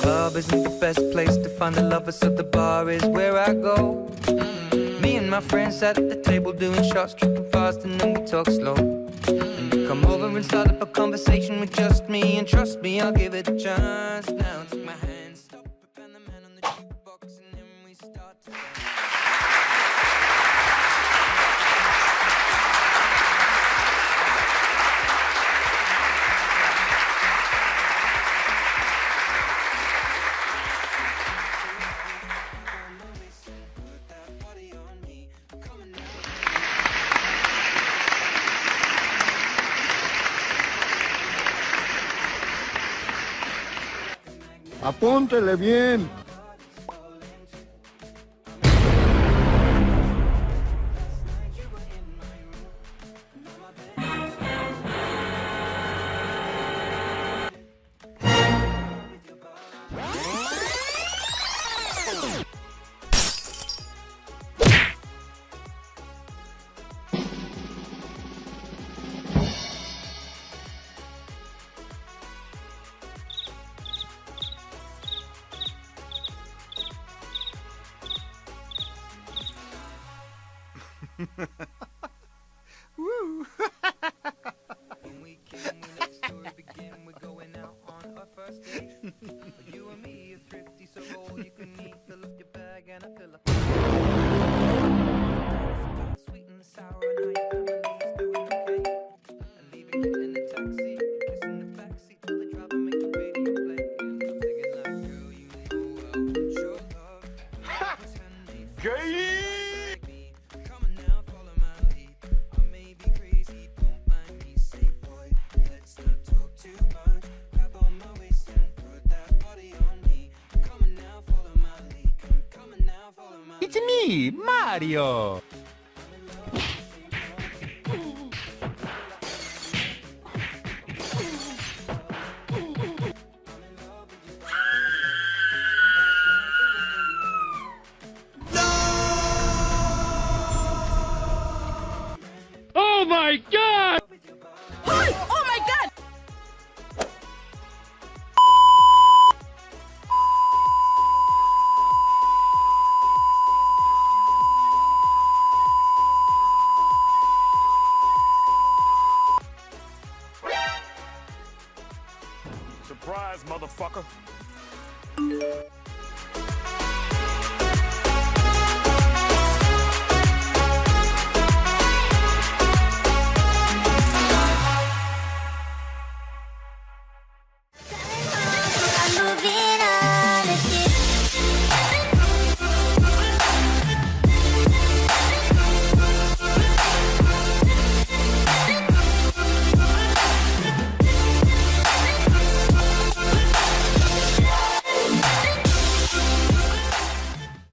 club isn't the best place to find the lovers, so the bar is where I go. Me and my friends sat at the table doing shots, tripping fast, and then we talk slow. And you come over and start up a conversation with just me, and trust me, I'll give it a chance. Now take my hand, stop it, and the man on the jukebox, and then we start to dance. Apúntele bien. Woo! When we can, we let the story begin. We're going out on our first date. But you and me are thrifty, so all you can eat. Fill up your bag and I fill up. Sweet and sour, and how your family's doing okay. And leaving you in the taxi, kissing the backseat till the driver make the radio play. And I'm thinking like, girl, you know I want your love. Ha! Gay! It's me, Mario! Oh my god! Oh my god! Surprise, motherfucker.